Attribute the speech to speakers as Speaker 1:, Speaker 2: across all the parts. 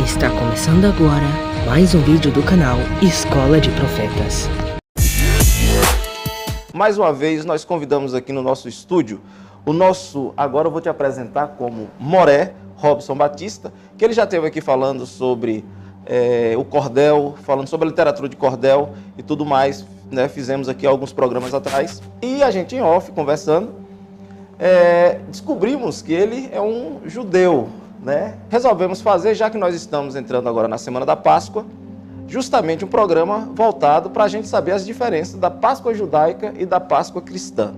Speaker 1: Está começando agora mais um vídeo do canal Escola de Profetas.
Speaker 2: Mais uma vez nós convidamos aqui no nosso estúdio agora eu vou te apresentar como Moré Robson Batista, que ele já esteve aqui falando sobre o cordel, falando sobre a literatura de cordel e tudo mais, né? Fizemos aqui alguns programas atrás e a gente em off, conversando, descobrimos que ele é um judeu, né? Resolvemos fazer, já que nós estamos entrando agora na Semana da Páscoa, justamente um programa voltado para a gente saber as diferenças da Páscoa judaica e da Páscoa cristã.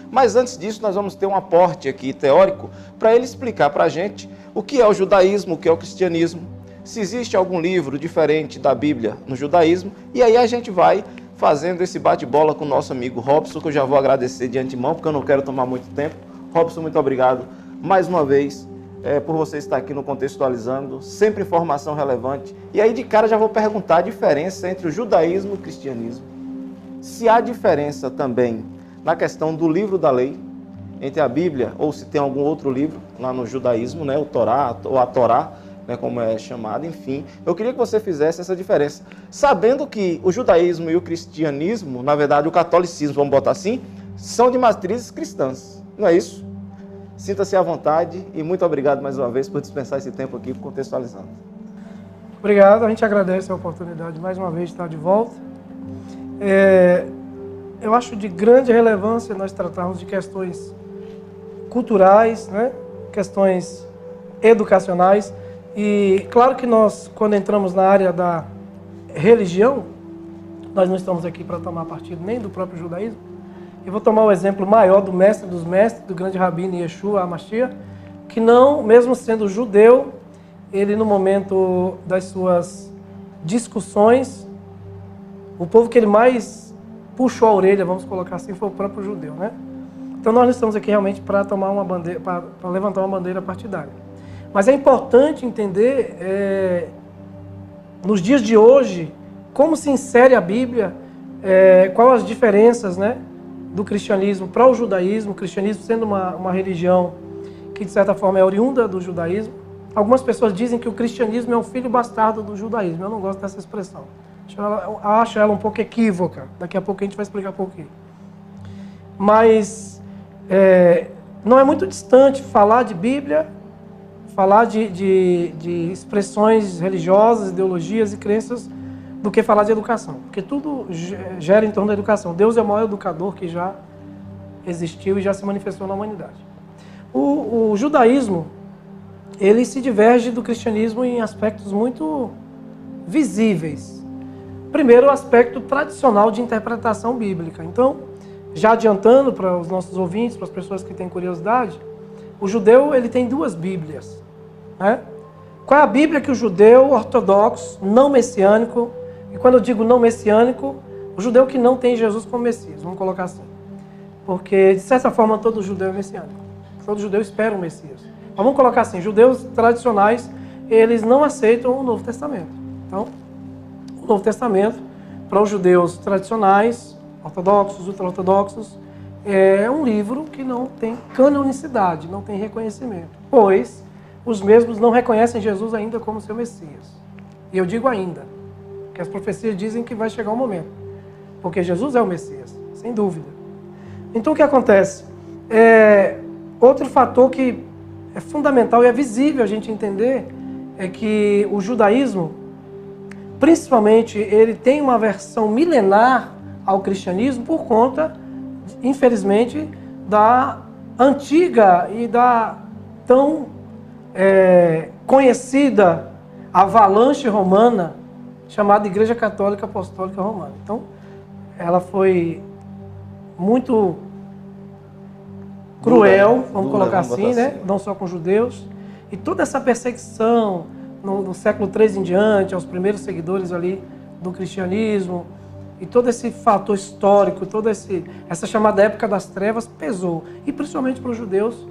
Speaker 2: Mas antes disso, nós vamos ter um aporte aqui teórico para ele explicar para a gente o que é o judaísmo, o que é o cristianismo, se existe algum livro diferente da Bíblia no judaísmo, e aí a gente vai fazendo esse bate-bola com o nosso amigo Robson, que eu já vou agradecer de antemão, porque eu não quero tomar muito tempo. Robson, muito obrigado mais uma vez por você estar aqui no Contextualizando, sempre informação relevante. E aí de cara já vou perguntar a diferença entre o judaísmo e o cristianismo. Se há diferença também na questão do livro da lei, entre a Bíblia, ou se tem algum outro livro lá no judaísmo, né, o Torá, ou a Torá, né, como é chamado, enfim. Eu queria que você fizesse essa diferença, sabendo que o judaísmo e o cristianismo, na verdade o catolicismo, vamos botar assim, são de matrizes cristãs, não é isso? Sinta-se à vontade e muito obrigado mais uma vez por dispensar esse tempo aqui Contextualizando.
Speaker 3: Obrigado, a gente agradece a oportunidade mais uma vez de estar de volta. Eu acho de grande relevância nós tratarmos de questões culturais, né? Questões educacionais. E claro que nós, quando entramos na área da religião, nós não estamos aqui para tomar partido nem do próprio judaísmo. Eu vou tomar o exemplo maior do mestre dos mestres, do grande rabino Yeshua HaMashiach, que não, mesmo sendo judeu, ele no momento das suas discussões, o povo que ele mais puxou a orelha, vamos colocar assim, foi o próprio judeu, né? Então nós não estamos aqui realmente para tomar uma bandeira, para levantar uma bandeira partidária. Mas é importante entender, nos dias de hoje, como se insere a Bíblia, quais as diferenças, né, do cristianismo para o judaísmo, o cristianismo sendo uma religião que, de certa forma, é oriunda do judaísmo. Algumas pessoas dizem que o cristianismo é um filho bastardo do judaísmo. Eu não gosto dessa expressão. Acho ela um pouco equívoca. Daqui a pouco a gente vai explicar por quê. Mas não é muito distante falar de Bíblia, falar de expressões religiosas, ideologias e crenças, do que falar de educação. Porque tudo gera em torno da educação. Deus é o maior educador que já existiu e já se manifestou na humanidade. O judaísmo, ele se diverge do cristianismo em aspectos muito visíveis. Primeiro, o aspecto tradicional de interpretação bíblica. Então, já adiantando para os nossos ouvintes, para as pessoas que têm curiosidade, o judeu ele tem duas Bíblias, né? Qual é a Bíblia que o judeu ortodoxo, não messiânico, e quando eu digo não messiânico, o judeu que não tem Jesus como Messias, vamos colocar assim. Porque, de certa forma, todo judeu é messiânico. Todo judeu espera um Messias. Mas vamos colocar assim, judeus tradicionais, eles não aceitam o Novo Testamento. Então, o Novo Testamento, para os judeus tradicionais, ortodoxos, ultra-ortodoxos, é um livro que não tem canonicidade, não tem reconhecimento. Pois os mesmos não reconhecem Jesus ainda como seu Messias. E eu digo ainda, que as profecias dizem que vai chegar um momento. Porque Jesus é o Messias, sem dúvida. Então o que acontece? Outro fator que é fundamental e é visível a gente entender é que o judaísmo, principalmente, ele tem uma versão milenar ao cristianismo por conta, infelizmente, da antiga e da tão conhecida avalanche romana chamada Igreja Católica Apostólica Romana. Então, ela foi muito cruel, vamos colocar assim, né? Não só com judeus. E toda essa perseguição no século III em diante, aos primeiros seguidores ali do cristianismo, e todo esse fator histórico, toda essa chamada época das trevas pesou. E principalmente para os judeus,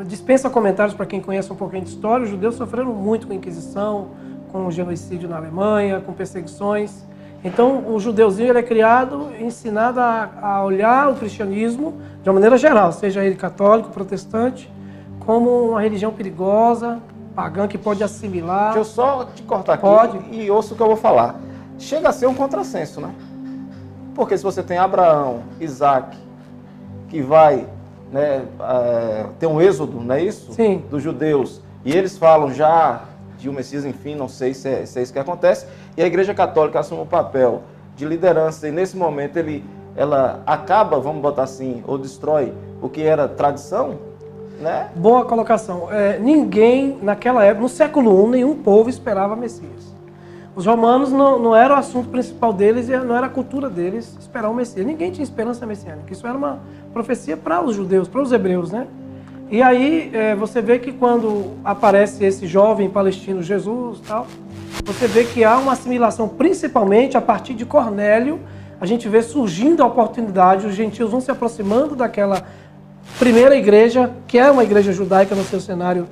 Speaker 3: dispensa comentários para quem conhece um pouquinho de história, os judeus sofreram muito com a Inquisição, com o genocídio na Alemanha, com perseguições. Então, o judeuzinho ele é criado, ensinado a olhar o cristianismo de uma maneira geral, seja ele católico, protestante, como uma religião perigosa, pagã que pode assimilar.
Speaker 2: Deixa eu só te cortar aqui
Speaker 3: Pode.
Speaker 2: e ouça o que eu vou falar. Chega a ser um contrassenso, né? Porque se você tem Abraão, Isaac, que vai, né, ter um êxodo, não é isso?
Speaker 3: Sim.
Speaker 2: Dos judeus, e eles falam já de um Messias, enfim, não sei se é isso que acontece, e a Igreja Católica assume o papel de liderança, e nesse momento ela acaba, vamos botar assim, ou destrói o que era tradição, né?
Speaker 3: Boa colocação. Ninguém, naquela época, no século I, nenhum povo esperava Messias. Os romanos não era o assunto principal deles, e não era a cultura deles esperar o Messias. Ninguém tinha esperança messiânica. Isso era uma profecia para os judeus, para os hebreus, né? E aí você vê que quando aparece esse jovem palestino Jesus e tal, você vê que há uma assimilação, principalmente a partir de Cornélio. A gente vê surgindo a oportunidade, os gentios vão se aproximando daquela primeira igreja, que é uma igreja judaica no seu cenário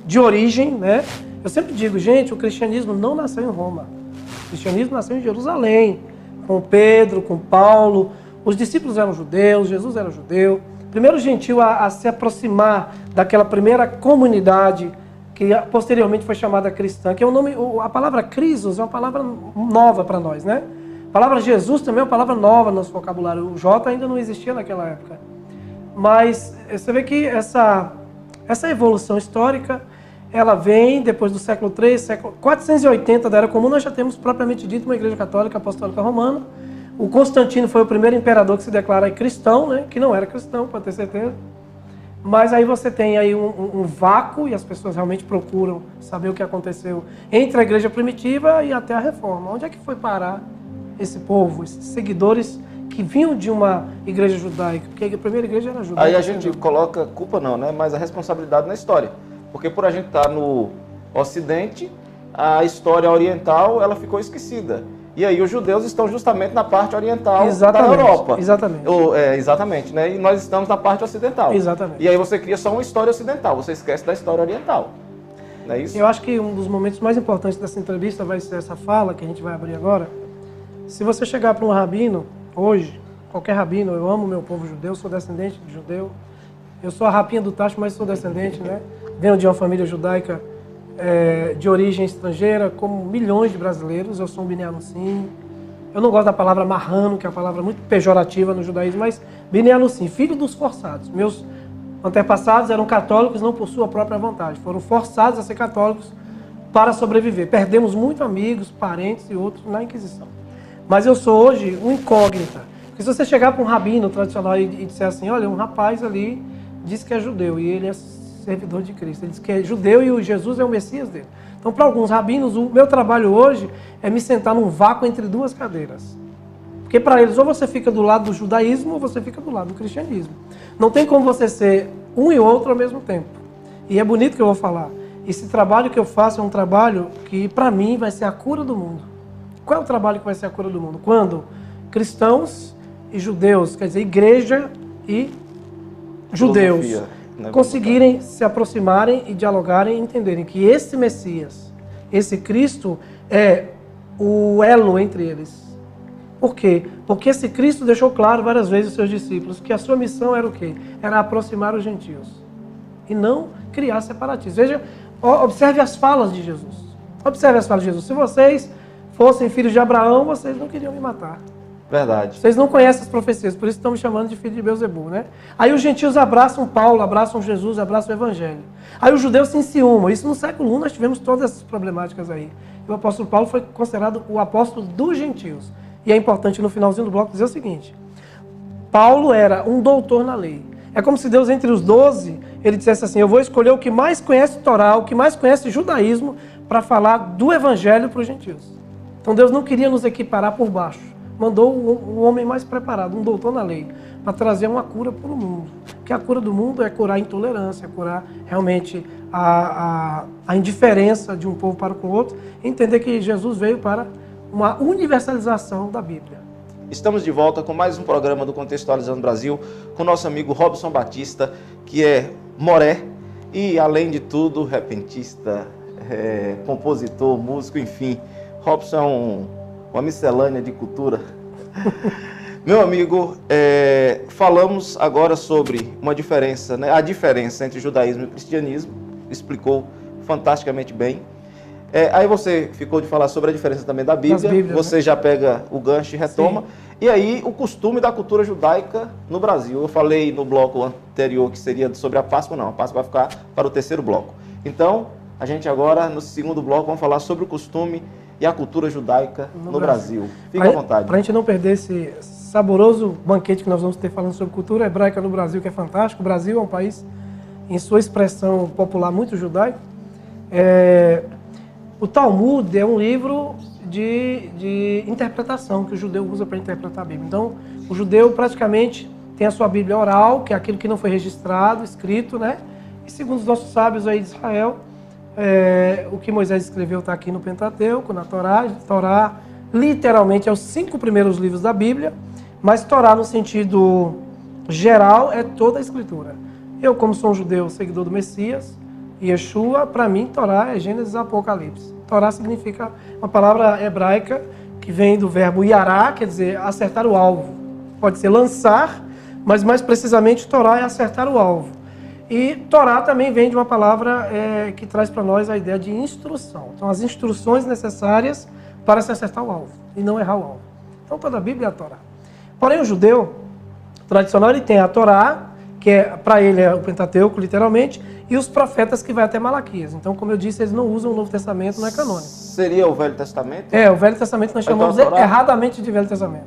Speaker 3: de origem, né? Eu sempre digo, gente, o cristianismo não nasceu em Roma. O cristianismo nasceu em Jerusalém, com Pedro, com Paulo. Os discípulos eram judeus, Jesus era judeu. O primeiro gentil a se aproximar daquela primeira comunidade, que posteriormente foi chamada cristã, que é o nome, a palavra Crisos é uma palavra nova para nós, né? A palavra Jesus também é uma palavra nova no nosso vocabulário. O J ainda não existia naquela época. Mas você vê que essa evolução histórica, ela vem depois do século III, século 480 da Era Comum, nós já temos propriamente dito uma igreja católica apostólica romana. O Constantino foi o primeiro imperador que se declara cristão, né? Que não era cristão, pode ter certeza. Mas aí você tem aí um vácuo, e as pessoas realmente procuram saber o que aconteceu entre a igreja primitiva e até a reforma. Onde é que foi parar esse povo, esses seguidores que vinham de uma igreja judaica? Porque a primeira igreja era judaica.
Speaker 2: Aí a gente coloca culpa não, né? Mas a responsabilidade na história. Porque por a gente estar no Ocidente, a história oriental ela ficou esquecida. E aí os judeus estão justamente na parte oriental da Europa.
Speaker 3: Exatamente.
Speaker 2: Exatamente, né? E nós estamos na parte ocidental.
Speaker 3: Exatamente.
Speaker 2: E aí você cria só uma história ocidental, você esquece da história oriental. Não é isso?
Speaker 3: Eu acho que um dos momentos mais importantes dessa entrevista vai ser essa fala que a gente vai abrir agora. Se você chegar para um rabino, hoje, qualquer rabino, eu amo meu povo judeu, sou descendente de judeu, eu sou a rapinha do tacho, mas sou descendente, né? Venho de uma família judaica de origem estrangeira, como milhões de brasileiros, eu sou um Bnei Anussim. Eu não gosto da palavra marrano, que é uma palavra muito pejorativa no judaísmo, mas Bnei Anussim, filho dos forçados. Meus antepassados eram católicos não por sua própria vontade, foram forçados a ser católicos para sobreviver. Perdemos muitos amigos, parentes e outros na Inquisição. Mas eu sou hoje um incógnita. Porque se você chegar para um rabino tradicional e disser assim, olha, um rapaz ali diz que é judeu e ele é servidor de Cristo. Ele diz que é judeu e o Jesus é o Messias dele. Então, para alguns rabinos, o meu trabalho hoje é me sentar num vácuo entre duas cadeiras. Porque para eles, ou você fica do lado do judaísmo ou você fica do lado do cristianismo. Não tem como você ser um e outro ao mesmo tempo. E é bonito que eu vou falar. Esse trabalho que eu faço é um trabalho que, para mim, vai ser a cura do mundo. Qual é o trabalho que vai ser a cura do mundo? Quando cristãos e judeus, quer dizer, igreja e judeus, conseguirem se aproximarem e dialogarem e entenderem que esse Messias, esse Cristo é o elo entre eles. Por quê? Porque esse Cristo deixou claro várias vezes aos seus discípulos que a sua missão era o quê? Era aproximar os gentios e não criar separatismo. Veja, observe as falas de Jesus. Observe as falas de Jesus. Se vocês fossem filhos de Abraão, vocês não queriam me matar.
Speaker 2: Verdade.
Speaker 3: Vocês não conhecem as profecias, por isso estão me chamando de filho de Beelzebul, né? Aí os gentios abraçam Paulo, abraçam Jesus, abraçam o Evangelho. Aí os judeus se enciumam. Isso no século I nós tivemos todas essas problemáticas aí. E o apóstolo Paulo foi considerado o apóstolo dos gentios. E é importante no finalzinho do bloco dizer o seguinte: Paulo era um doutor na lei. É como se Deus, entre os 12, ele dissesse assim, eu vou escolher o que mais conhece Torá, o que mais conhece judaísmo, para falar do Evangelho para os gentios. Então Deus não queria nos equiparar por baixo. Mandou um homem mais preparado, um doutor na lei, para trazer uma cura para o mundo. Porque a cura do mundo é curar a intolerância, é curar realmente a indiferença de um povo para com o outro, e entender que Jesus veio para uma universalização da Bíblia.
Speaker 2: Estamos de volta com mais um programa do Contextualizando Brasil, com nosso amigo Robson Batista, que é moré e, além de tudo, repentista, compositor, músico, enfim. Robson é uma miscelânea de cultura. Meu amigo, falamos agora sobre uma diferença, né? A diferença entre judaísmo e cristianismo, explicou, fantasticamente bem. Aí você ficou de falar sobre a diferença também da Bíblia,
Speaker 3: Bíblias,
Speaker 2: você
Speaker 3: né?
Speaker 2: já pega o gancho e retoma. Sim. E aí o costume da cultura judaica no Brasil. Eu falei no bloco anterior que seria sobre a Páscoa, não, a Páscoa vai ficar para o terceiro bloco. Então, a gente agora, no segundo bloco, vamos falar sobre o costume e a cultura judaica no Brasil. Fique à vontade.
Speaker 3: Para a gente não perder esse saboroso banquete que nós vamos ter falando sobre cultura hebraica no Brasil, que é fantástico. O Brasil é um país, em sua expressão popular, muito judaico. O Talmud é um livro de interpretação que o judeu usa para interpretar a Bíblia. Então, o judeu praticamente tem a sua Bíblia oral, que é aquilo que não foi registrado, escrito, né? E segundo os nossos sábios aí de Israel, o que Moisés escreveu está aqui no Pentateuco, na Torá. Torá, literalmente, é os 5 primeiros livros da Bíblia, mas Torá, no sentido geral, é toda a Escritura. Eu, como sou um judeu seguidor do Messias, Yeshua, para mim, Torá é Gênesis e Apocalipse. Torá significa uma palavra hebraica que vem do verbo yará, quer dizer, acertar o alvo. Pode ser lançar, mas mais precisamente Torá é acertar o alvo. E Torá também vem de uma palavra que traz para nós a ideia de instrução. Então, as instruções necessárias para se acertar o alvo e não errar o alvo. Então, toda a Bíblia é a Torá. Porém, o judeu tradicional, ele tem a Torá, que para ele é o Pentateuco, literalmente, e os profetas que vai até Malaquias. Então, como eu disse, eles não usam o Novo Testamento, não é canônico.
Speaker 2: Seria o Velho Testamento?
Speaker 3: O Velho Testamento nós chamamos erradamente de Velho Testamento.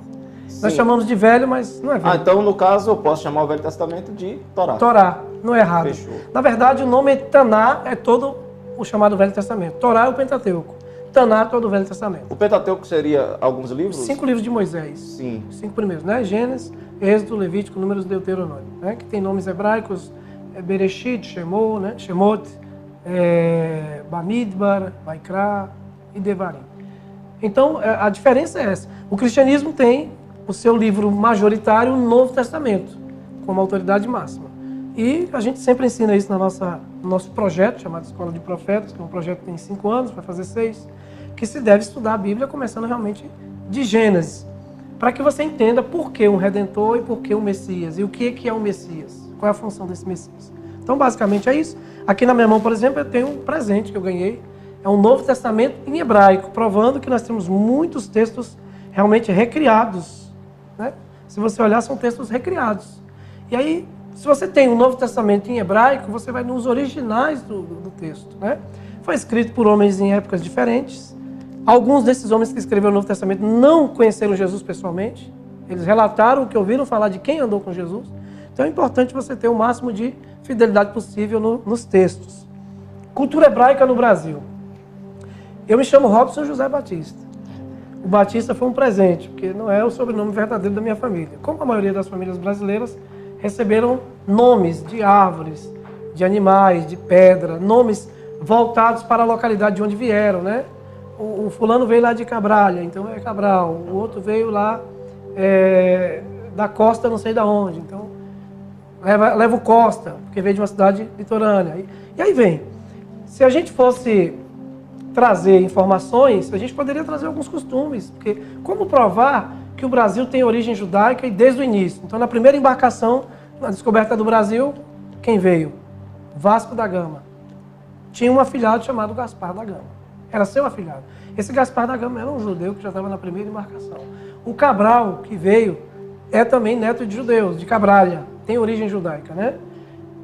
Speaker 3: Sim. Nós chamamos de velho, mas não é velho.
Speaker 2: Então, no caso, eu posso chamar o Velho Testamento de Torá.
Speaker 3: Torá, não é errado.
Speaker 2: Fechou.
Speaker 3: Na verdade, o nome Taná é todo o chamado Velho Testamento. Torá é o Pentateuco. Taná é todo o Velho Testamento.
Speaker 2: O Pentateuco seria alguns livros?
Speaker 3: 5 livros de Moisés.
Speaker 2: Sim.
Speaker 3: 5 primeiros, né? Gênesis, Êxodo, Levítico, Números, Deuteronômio, né? Que tem nomes hebraicos, Bereshit, Shemot, né? Shemot, Bamidbar, Vaikra e Devarim. Então, a diferença é essa. O cristianismo tem o seu livro majoritário, o Novo Testamento, como autoridade máxima. E a gente sempre ensina isso no nosso projeto, chamado Escola de Profetas, que é um projeto que tem 5 anos, vai fazer 6, que se deve estudar a Bíblia começando realmente de Gênesis, para que você entenda por que um Redentor e por que um Messias, e o que é um Messias, qual é a função desse Messias. Então, basicamente é isso. Aqui na minha mão, por exemplo, eu tenho um presente que eu ganhei, é um Novo Testamento em hebraico, provando que nós temos muitos textos realmente recriados, né? Se você olhar, são textos recriados. E aí, se você tem um Novo Testamento em hebraico, você vai nos originais do texto, né? Foi escrito por homens em épocas diferentes. Alguns desses homens que escreveram o Novo Testamento não conheceram Jesus pessoalmente. Eles relataram o que ouviram falar de quem andou com Jesus. Então é importante você ter o máximo de fidelidade possível nos textos. Cultura hebraica no Brasil. Eu me chamo Robson José Batista. O Batista foi um presente, porque não é o sobrenome verdadeiro da minha família. Como a maioria das famílias brasileiras, receberam nomes de árvores, de animais, de pedra, nomes voltados para a localidade de onde vieram, né? O fulano veio lá de Cabralha, então é Cabral. O outro veio lá da costa, não sei de onde, então leva o Costa, porque veio de uma cidade litorânea. E aí vem. Se a gente fosse trazer informações, a gente poderia trazer alguns costumes, porque como provar que o Brasil tem origem judaica e desde o início? Então, na primeira embarcação, na descoberta do Brasil, quem veio? Vasco da Gama. Tinha um afilhado chamado Gaspar da Gama. Era seu afilhado. Esse Gaspar da Gama era um judeu que já estava na primeira embarcação. O Cabral, que veio, é também neto de judeus, de Cabralha. Tem origem judaica, né?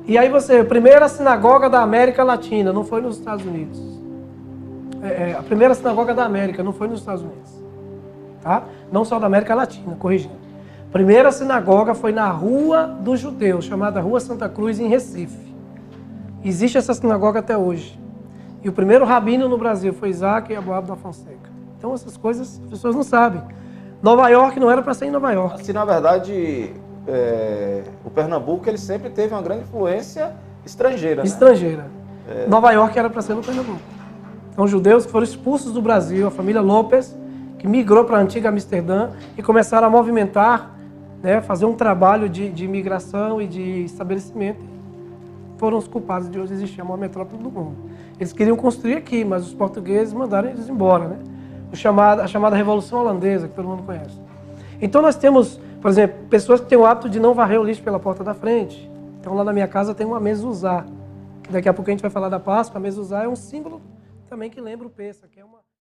Speaker 3: E aí a primeira sinagoga da América Latina, não foi nos Estados Unidos. A primeira sinagoga da América, não foi nos Estados Unidos. Tá? Não só da América Latina, corrigindo. A primeira sinagoga foi na Rua dos Judeus, chamada Rua Santa Cruz, em Recife. Existe essa sinagoga até hoje. E o primeiro rabino no Brasil foi Isaac Aboab da Fonseca. Então essas coisas as pessoas não sabem. Nova York não era para ser em Nova York.
Speaker 2: Assim, na verdade, o Pernambuco ele sempre teve uma grande influência estrangeira.
Speaker 3: Estrangeira. Né? Nova York era para ser no Pernambuco. Então judeus que foram expulsos do Brasil, a família Lopes, que migrou para a antiga Amsterdã e começaram a movimentar, né, fazer um trabalho de imigração e de estabelecimento. Foram os culpados de hoje existir a maior metrópole do mundo. Eles queriam construir aqui, mas os portugueses mandaram eles embora, né? A chamada Revolução Holandesa, que todo mundo conhece. Então nós temos, por exemplo, pessoas que têm o hábito de não varrer o lixo pela porta da frente. Então lá na minha casa tem uma mezuzá, Daqui a pouco a gente vai falar da Páscoa. A mezuzá é um símbolo também que lembra o Pêssach, que é uma